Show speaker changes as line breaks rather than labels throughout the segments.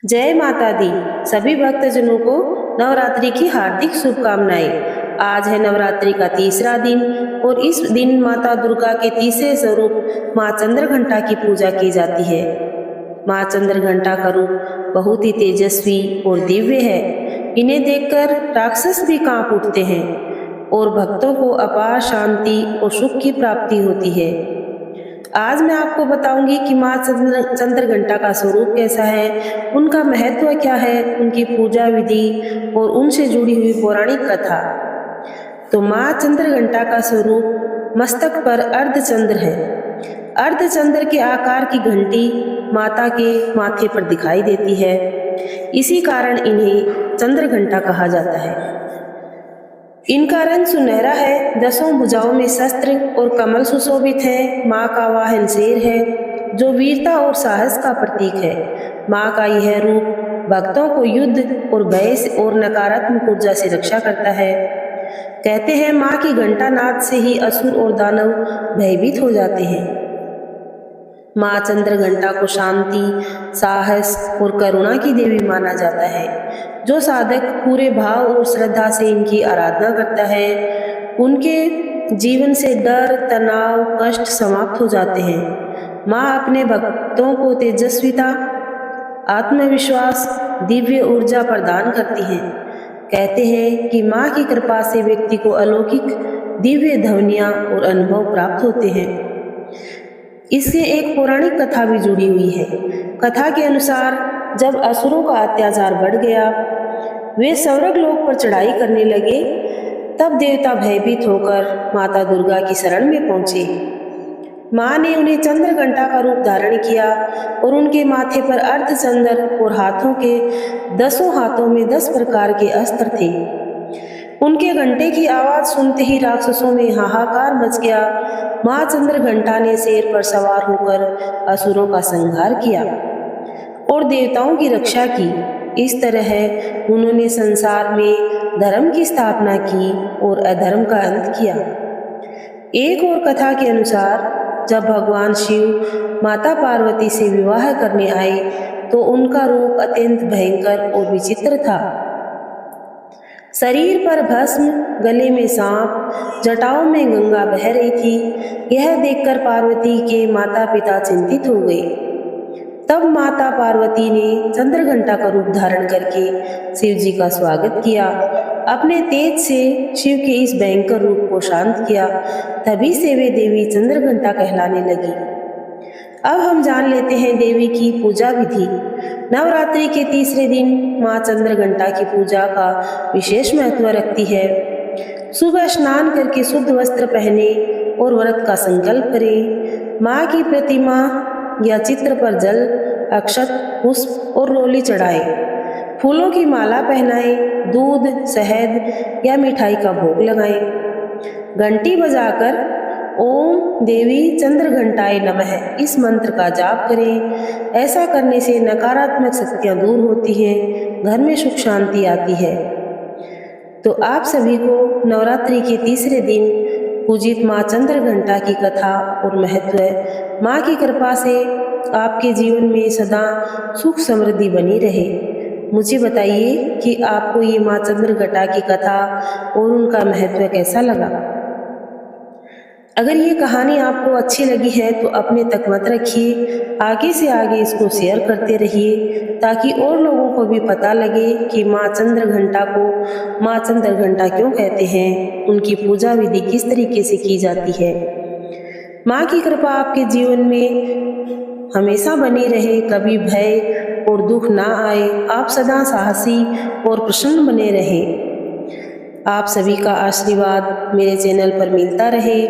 जय माता दी। सभी भक्तजनों को नवरात्रि की हार्दिक शुभकामनाएं। आज है नवरात्रि का तीसरा दिन और इस दिन माता दुर्गा के तीसरे स्वरूप माँ चंद्रघंटा की पूजा की जाती है। माँ चंद्रघंटा का रूप बहुत ही तेजस्वी और दिव्य है। इन्हें देखकर राक्षस भी कांप उठते हैं और भक्तों को अपार शांति और सुख की प्राप्ति होती है। आज मैं आपको बताऊंगी कि माँ चंद्रघंटा का स्वरूप कैसा है, उनका महत्व क्या है, उनकी पूजा विधि और उनसे जुड़ी हुई पौराणिक कथा। तो माँ चंद्रघंटा का स्वरूप मस्तक पर अर्धचंद्र है। अर्धचंद्र के आकार की घंटी माता के माथे पर दिखाई देती है। इसी कारण इन्हें चंद्रघंटा कहा जाता है। इनका रंग सुनहरा है, दसों भुजाओं में शस्त्र और कमल सुशोभित है। माँ का वाहन शेर है जो वीरता और साहस का प्रतीक है। माँ का यह रूप भक्तों को युद्ध और भय और नकारात्मक ऊर्जा से रक्षा करता है। कहते हैं माँ की घंटा नाद से ही असुर और दानव भयभीत हो जाते हैं। माँ चंद्रघंटा को शांति, साहस और करुणा की देवी माना जाता है। जो साधक पूरे भाव और श्रद्धा से इनकी आराधना करता है, उनके जीवन से डर, तनाव, कष्ट समाप्त हो जाते हैं। माँ अपने भक्तों को तेजस्विता, आत्मविश्वास, दिव्य ऊर्जा प्रदान करती हैं। कहते हैं कि माँ की कृपा से व्यक्ति को अलौकिक दिव्य ध्वनियाँ और अनुभव प्राप्त होते हैं। इससे एक पौराणिक कथा भी जुड़ी हुई है। कथा के अनुसार जब असुरों का अत्याचार बढ़ गया, वे स्वर्ग लोक पर चढ़ाई करने लगे, तब देवता भयभीत होकर माता दुर्गा की शरण में पहुंचे। माँ ने उन्हें चंद्रघंटा का रूप धारण किया और उनके माथे पर अर्धचंद्र और हाथों के 10 हाथों में 10 प्रकार के अस्त्र थे। उनके घंटे की आवाज सुनते ही राक्षसों में हाहाकार मच गया। माँ चंद्रघंटा ने शेर पर सवार होकर असुरों का संहार किया और देवताओं की रक्षा की। इस तरह उन्होंने संसार में धर्म की स्थापना की और अधर्म का अंत किया। एक और कथा के अनुसार जब भगवान शिव माता पार्वती से विवाह करने आए तो उनका रूप अत्यंत भयंकर और विचित्र था। शरीर पर भस्म, गले में सांप, जटाओं में गंगा बह रही थी। यह देखकर पार्वती के माता पिता चिंतित हो गए। तब माता पार्वती ने चंद्रघंटा का रूप धारण करके शिव जी का स्वागत किया। अपने तेज से शिव के इस भयंकर रूप को शांत किया। तभी से वे देवी चंद्रघंटा कहलाने लगी। अब हम जान लेते हैं देवी की पूजा विधि। नवरात्रि के तीसरे दिन माँ चंद्रघंटा की पूजा का विशेष महत्व रखती है। सुबह स्नान करके शुद्ध वस्त्र पहने और व्रत का संकल्प करें। माँ की प्रतिमा या चित्र पर जल, अक्षत, पुष्प और रोली चढ़ाएं। फूलों की माला पहनाएं। दूध, शहद या मिठाई का भोग लगाएं। घंटी बजाकर ओम देवी चंद्रघंटाय नमः इस मंत्र का जाप करें। ऐसा करने से नकारात्मक शक्तियां दूर होती हैं, घर में सुख शांति आती है। तो आप सभी को नवरात्रि के तीसरे दिन पूजित माँ चंद्रघंटा की कथा और महत्व, माँ की कृपा से आपके जीवन में सदा सुख समृद्धि बनी रहे। मुझे बताइए कि आपको ये माँ चंद्रघंटा की कथा और उनका महत्व कैसा लगा। अगर ये कहानी आपको अच्छी लगी है तो अपने तक मत रखिए, आगे से आगे इसको शेयर करते रहिए ताकि और लोगों को भी पता लगे कि माँ चंद्रघंटा को माँ चंद्रघंटा क्यों कहते हैं, उनकी पूजा विधि किस तरीके से की जाती है। माँ की कृपा आपके जीवन में हमेशा बनी रहे, कभी भय और दुख ना आए, आप सदा साहसी और प्रसन्न बने रहे। आप सभी का आशीर्वाद मेरे चैनल पर मिलता रहे,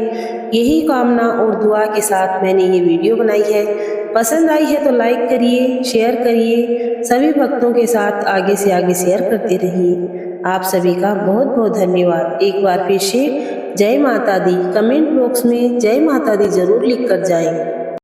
यही कामना और दुआ के साथ मैंने ये वीडियो बनाई है। पसंद आई है तो लाइक करिए, शेयर करिए, सभी भक्तों के साथ आगे से आगे शेयर करते रहिए। आप सभी का बहुत बहुत धन्यवाद। एक बार फिर से जय माता दी कमेंट बॉक्स में जय माता दी जरूर लिख कर जाएं।